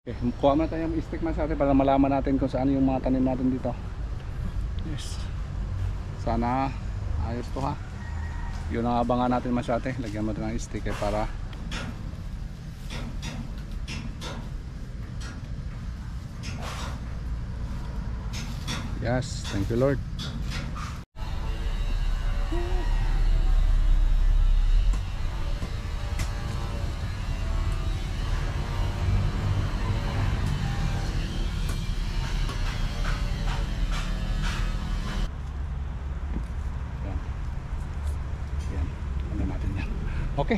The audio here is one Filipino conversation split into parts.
Okay, kuha mo tayong stick masate para malaman natin kung saan yung mga tanim natin dito. Yes. Sana ayos to ha. Yun ang abangan natin masate. Lagyan mo ito ng stick para yes, thank you Lord. Okay.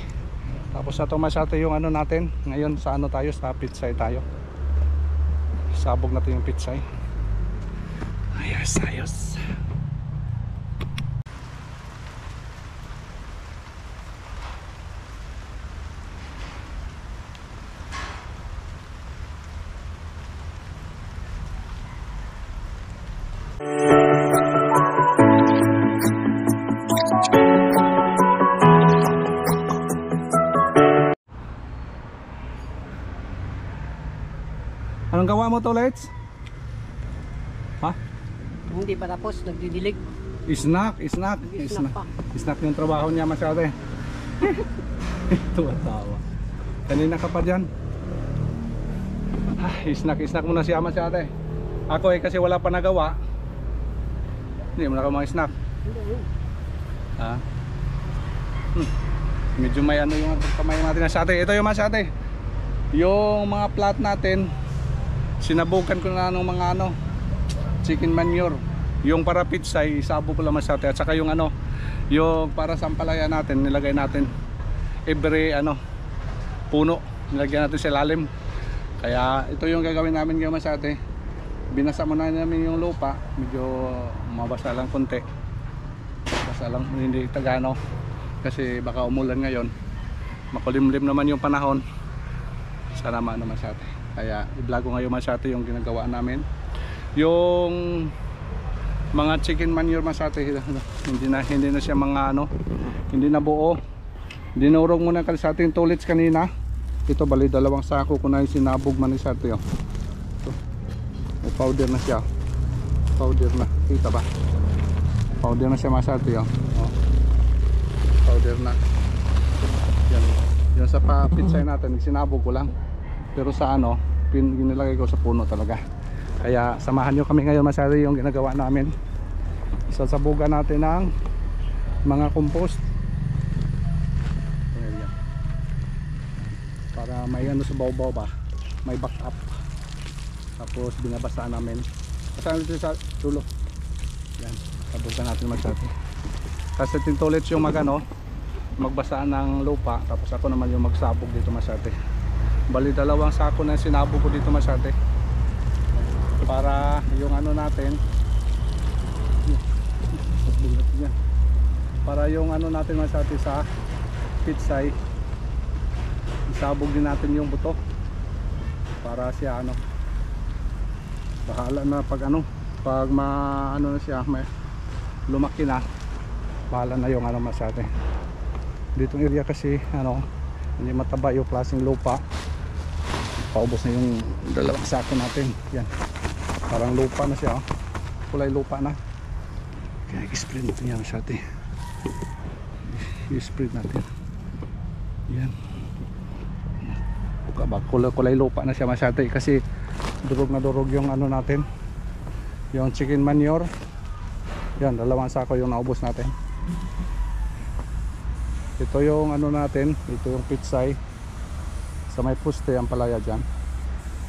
Tapos na ito masate yung ano natin. Ngayon sa ano tayo, sa pitsay tayo. Sabog natin yung pitsay. Ayos, ayos. Anong gawa mo to, Let's? Ha? Hindi pa tapos, nagdidilig. Snack Pa. Snack yung trabaho niya masyado eh. Tuwa-tawa. Kanina ka pa dyan. Snack muna siya masyado eh. Ako eh kasi wala pa nagawa. Hindi mo na ka mga snack. Ha? Medyo may ano yung kamay natin masyado. Ito yung masyado eh. Yung mga plat natin, sinabukan ko na ng mga ano, chicken manure. Yung para pitsay, isabo ko lang masyado. At saka yung ano, yung para sampalaya natin, nilagay natin every ano, puno. Nilagyan natin sa ilalim. Kaya ito yung gagawin namin ngayon masyado. Binasa muna namin yung lupa. Medyo mabasa lang konti. Basa lang, hindi tagano. Kasi baka umulan ngayon. Makulimlim naman yung panahon. Sana maano masyado. Kaya i-vlog ko ngayon masyado yung ginagawa namin. Yung mga chicken manure masyado, hindi na siya mga ano, hindi na buo. Dinurog muna kasi sa ating tulits kanina. Ito bali 2 sako ko na yung sinabog man sa atin. Ito. May powder na siya. Powder na. Kita ba? Powder na siya masyado yun. Oh. Powder na. Yan. Yan sa pitsay natin, sinabog ko lang. Pero sa ano, ginilagay ko sa puno talaga. Kaya samahan nyo kami ngayon masyado yung ginagawa namin. Sasabugan natin ng mga compost. Ayan. Para may ano sa baw-baw ba, may backup. Tapos binabasa namin. Kasama dito sa dulo. Yan, sabugan natin masyado. Kasi tintulit yung magano, magbasa ng lupa. Tapos ako naman yung magsabog dito masyado. Bali 2 sako na sinabog ko dito masyado. Para yung ano natin, para yung ano natin masyado sa pitsay, isabog din natin yung buto para siya ano, bahala na pag ano, pag ano na siya, may lumaki na, bahala na yung ano masyado. Ditong area kasi ano, hindi mataba yung klaseng lupa. Paubos na yung 2 sako natin. Yan, parang lupa na siya, oh. Kulay lupa na. Kaya i-spread natin yan masyado. I-spread natin. Yan. Kulay lupa na siya masyado kasi durog na durog yung ano natin, yung chicken manure. Yan, 2 sako yung naubos natin. Ito yung ano natin, ito yung pitsay. Sa may poste ang palaya dyan.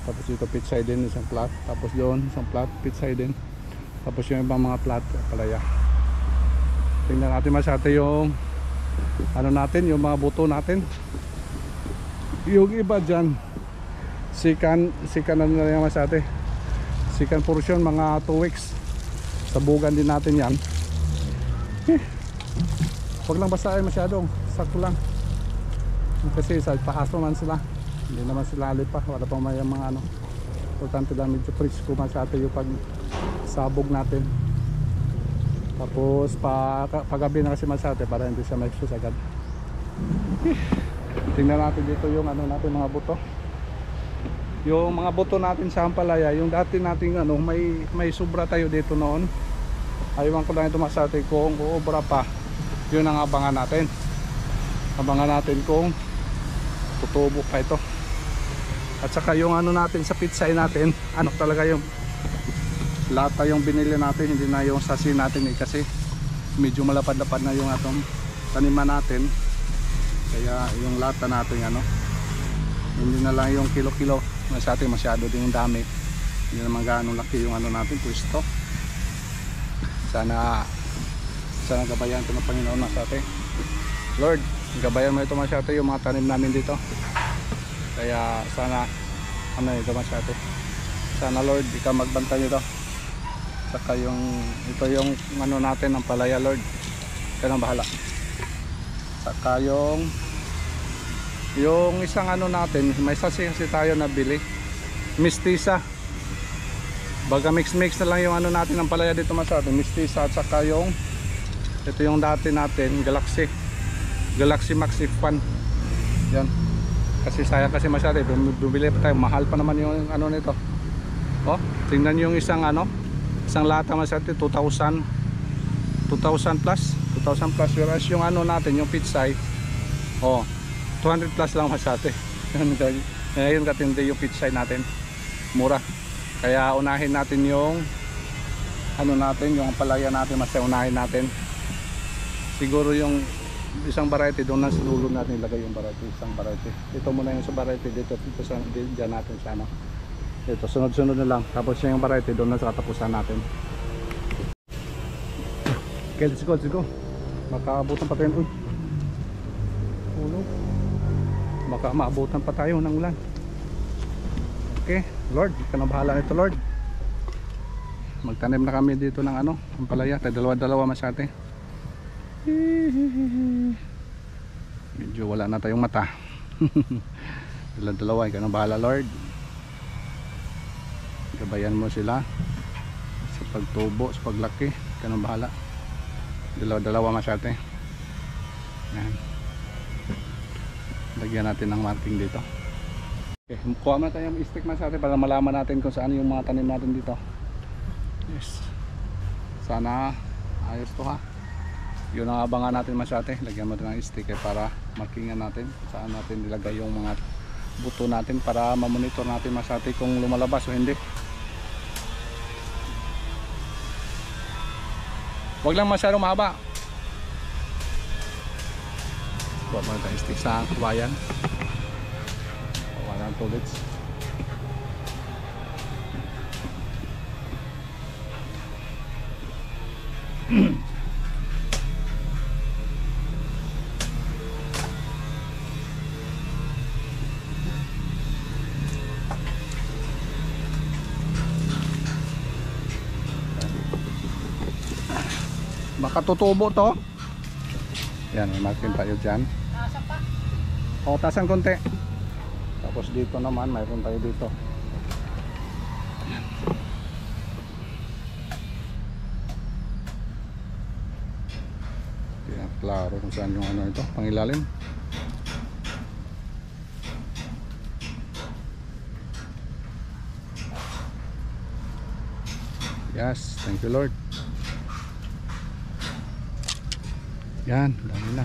Tapos dito pitsay din, isang plat. Tapos doon isang plat, pitsay din. Tapos yung ibang mga plat palaya. Tingnan natin masyado yung ano natin, yung mga buto natin. Yung iba dyan, sikan na nila masyado. Sikan portion mga 2 weeks. Sabugan din natin yan. Huwag lang basahin masyadong, sakto lang. Kasi sa taas naman sila, hindi naman sila alit pa, wala pang may mga ano. Importante lang medyo presko masyado yung pag sabog natin. Tapos paggabi na kasi masyado para hindi siya ma-expose agad. Tingnan natin dito yung ano natin, mga buto. yung mga buto natin sa ampalaya, yung dati nating ano, may sobra tayo dito noon. Aywan ko lang ito masate kung uubra pa. Yun ang abangan natin. Abangan natin kung tutubo pa ito. At saka yung ano natin sa pitsay natin, ano talaga yung lata yung binili natin, hindi na yung sasi natin kasi medyo malapad-lapad na yung atong taniman natin. Kaya yung lata natin ano, hindi na lang yung kilo-kilo sa atin, masyado din yung dami, hindi naman gaano laki yung ano natin pwesto. Sana gabayan ito ng Panginoon na sa atin. Lord, gabayan mo ito masyado yung mga tanim namin dito. Kaya sana ano ito masyado, sana Lord ikaw magbantay nito. Saka yung ito yung ano natin ng palaya Lord, ikaw nang bahala. Saka yung isang ano natin, may sasi kasi tayo nabili, mistisa. Baga mix na lang yung ano natin ng palaya dito masyado, mistisa. At saka yung ito yung dati natin, Galaxy Max F1. Yan. Kasi sayang kasi masyado, bumili pa tayo, mahal pa naman yung ano nito. Oh, tingnan yung isang ano, isang lata masyado 2,000 plus, whereas yung ano natin, yung pitsay, oh 200 plus lang masyado. Ngayon katindi yung pitsay natin, mura. Kaya unahin natin yung ano natin, yung palaya natin, mas unahin natin. Siguro yung isang variety doon na sa dulo natin ilagay yung variety, isang variety. Ito muna yung sa variety dito sa diyan natin sa ano. Ito sunod-sunod na lang. Tapos yung variety doon na sa katapusan natin. Okay, let's go. Makaabutan pa tayo. Uy. Ulo. Baka maabutan pa tayo ng ulan. Okay, Lord, ikaw na bahala nito Lord. Magtanim na kami dito ng ano, ang palaya, dalawa-dalawa masyate. Medyo wala na tayong mata. Dalawa-dalawa, ikaw na bahala Lord. Gabayan mo sila sa pagtubo, sa paglaki, ikaw na bahala. Dalawa-dalawa masyate. Yan. Lagyan natin ng marking dito. Okay, kuha na tayong stick masyate para malaman natin kung saan yung mga tanim natin dito. Yes. Sana ayos to ha. Yun ang abangan natin masyate. Lagyan mo ito ng stick para markingan natin saan natin nilagay yung mga buto natin para mamonitor natin masyate kung lumalabas o hindi. Huwag lang masyadong mahaba. Kuha mo ito ng stick sa kabayan. Walang tulits. Baka tutubo to. Yan, may marking tayo dyan. O, tasan konti. Tapos dito naman, mayroon tayo dito. Yan, klaro kung saan yung ano ito, pangilalim. Yes, thank you Lord. Yan, dami na.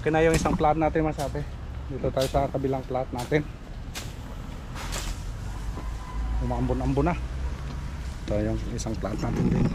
Okay na yung isang plat natin masabi. Dito tayo sa kabilang plat natin. Umambon-ambon na. Ito yung isang plat natin din.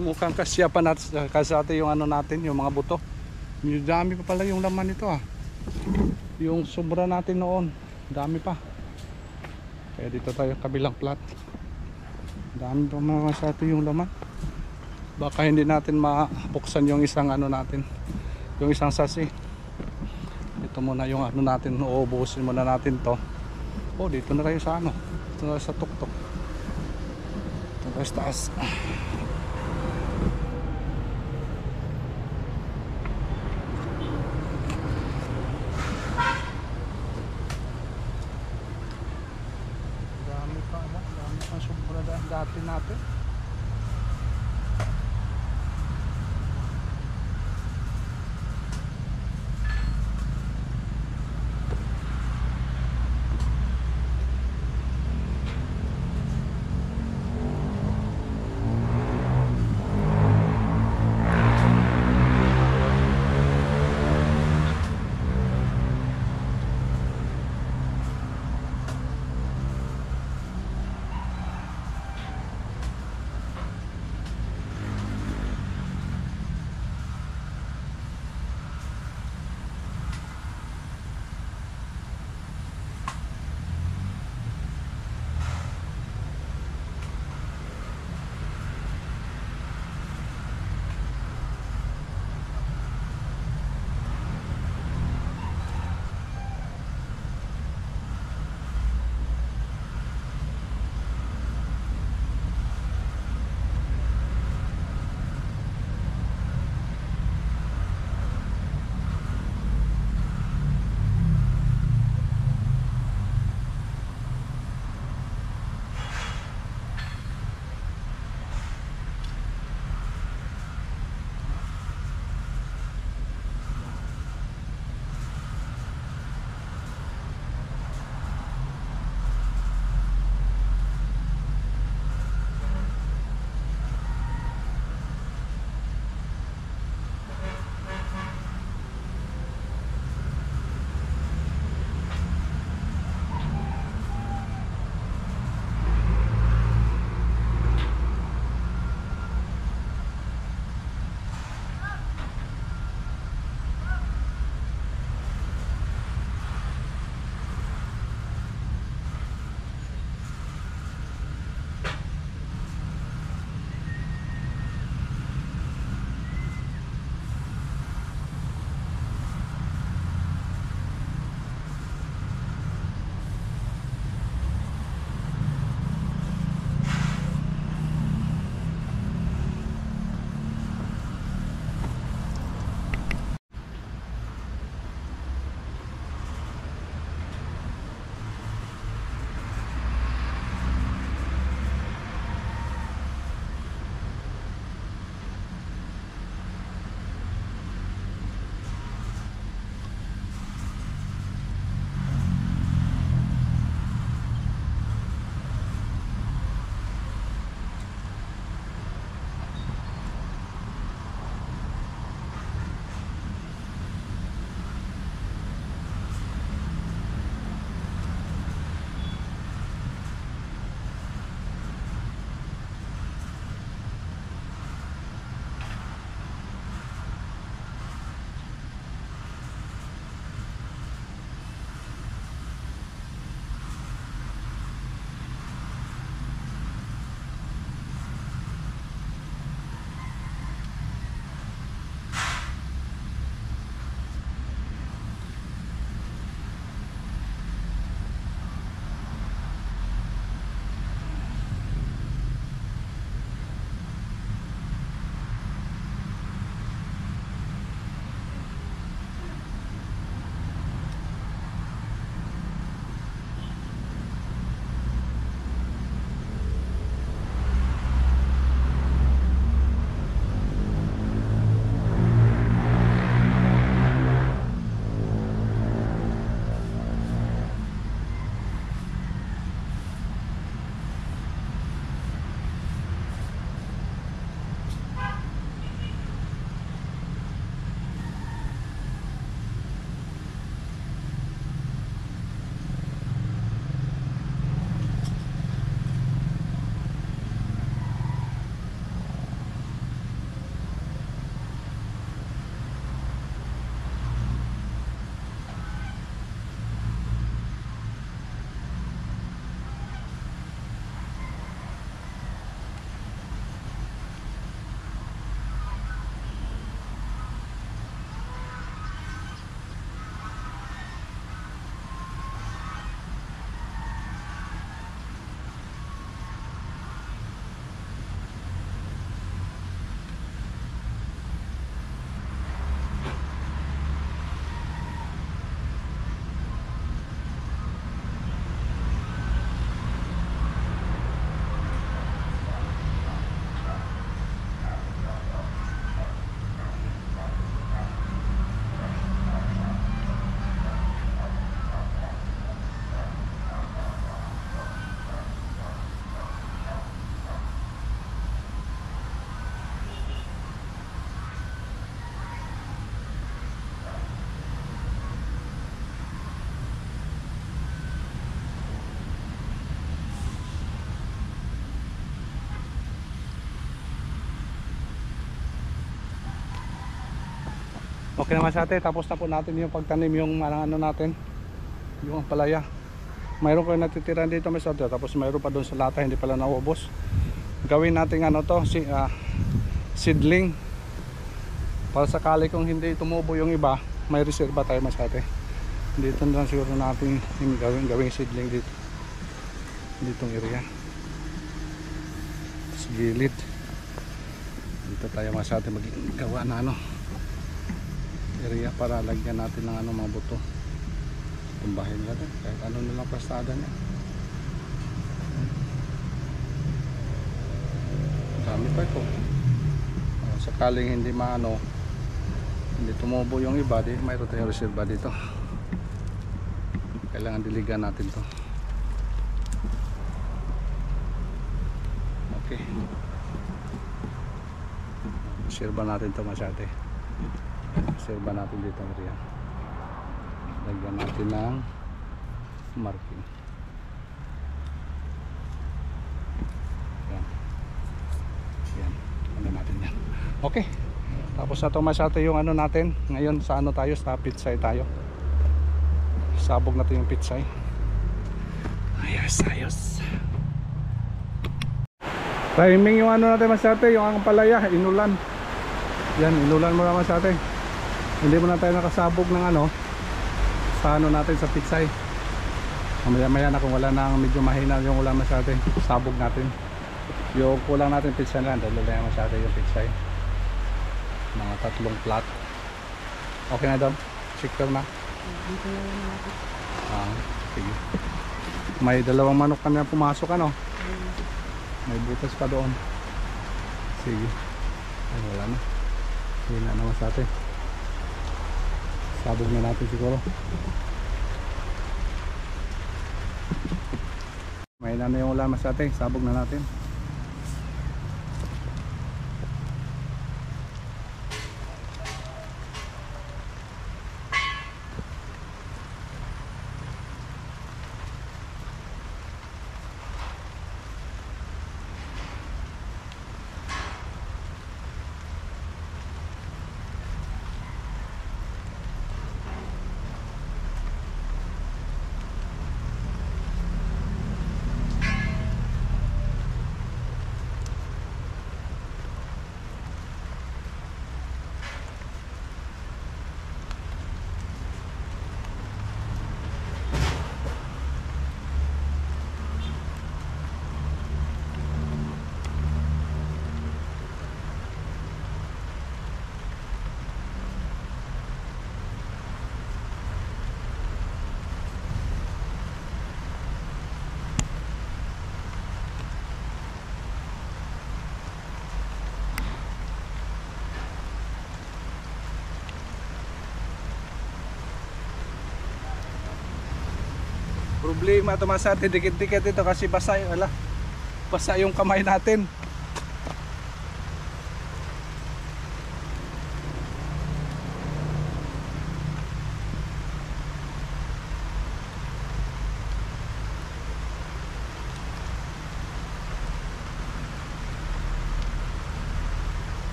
Mukhang kasya pa natin kasi yung ano natin, yung mga buto. Yung dami pa pala yung laman nito ah. Yung sobra natin noon, dami pa. Kaya dito tayo kabilang plat. Dami pa mga kasya yung laman. Baka hindi natin mabuksan yung isang ano natin, yung isang sasi. Ito muna yung ano natin, uubusin muna natin to. Oh, dito na tayo sa ano, dito na sa tuktok. Dito tayo sa taas. Dati natin Okay naman sa atin, tapos na po natin yung pagtanim yung ano natin, yung palaya. Mayroon ko natitira dito mas ato, tapos mayroon pa doon sa lata hindi pala naubos. Gawin natin ano to, seedling. Para sakali kung hindi tumubo yung iba, may reserba tayo mas ate. Dito na siguro natin yung gawing seedling dito. Ditong area. Sa gilid. Dito tayo mas ate maggawa na ano area para lagyan natin ng ano mga buto. Tumbahin natin kahit ano nilang pastada niya. Dami pa ito. Sakaling hindi maano, hindi tumubo yung iba, di mayroon tayong reserva dito. Kailangan diligan natin to. Okay, reserva natin to masyate. Reserva natin dito ang area. Lagyan natin ng marking. Yan. Yan. Ano natin yan. Okay. Tapos na ito masyate yung ano natin. Ngayon sa ano tayo, sa pitsay tayo. Sabog natin yung pitsay. Ayos, ayos. Timing yung ano natin masyate, yung ang palaya, inulan. Yan, inulan mo naman masyate. Hindi mo na tayo nakasabog ng ano sa ano natin sa pitsay. Mamaya maya na kung wala na medyo mahina yung ulan masyate, sabog natin. Yung kulang natin pitsay lang, dahil na masyate yung pitsay. Mga 3 plat. Okay na doon? Secure na? Dito na lang natin. Sige. May 2 manok kami na pumasok ano? May butas pa doon. Sige. Ay wala na. Hindi na naman sa atin. Sabog na natin siguro. May na yung ulan mas atin. Sabog na natin. Problema ito mas atin, dikit-dikit ito kasi basa yung kamay natin.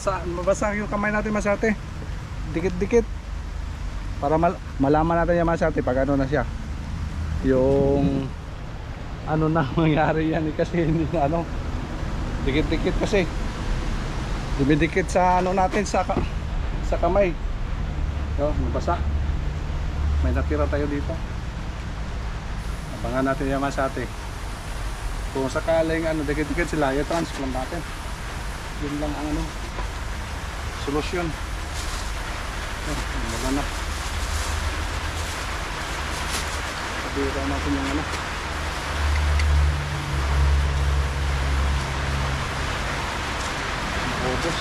Mabasa yung kamay natin masyate. Dikit-dikit. Para malaman natin yung masyate pag ano na siya. Yung ano na mangyari yan kasi hindi na ano. Dikit-dikit kasi. Dumidikit sa ano natin sa kamay. Yo, mabasa. May natira tayo dito. Abangan natin yung masyate. Kung sakaling ano dikit-dikit sila, i-transplant natin. Yun lang ang ano solusyon. Wala na. Sabira natin yung ano. Nakubos.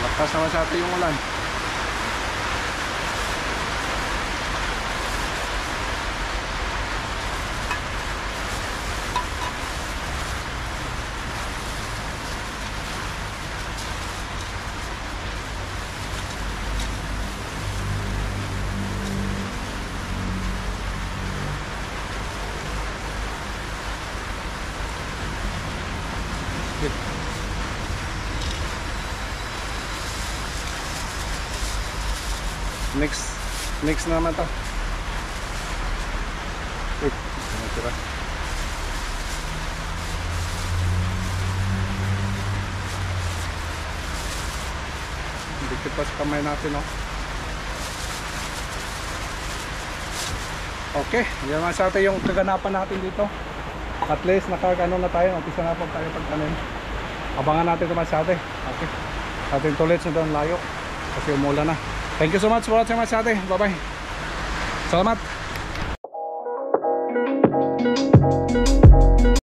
Lakas naman sa atin yung ulan. Next na naman to. Uy, ano tira? Dikit pa sa kamay natin, no? Okay, yan mga sa atin yung kaganapan natin dito. At least nakakano na tayo, umpisa na po tayo pagtanim. Abangan natin ito mga sa atin. Okay. Atin tuloy sa doon layo kasi umulan na. Thank you so much for watching mga sa atin. Bye bye. Salamat.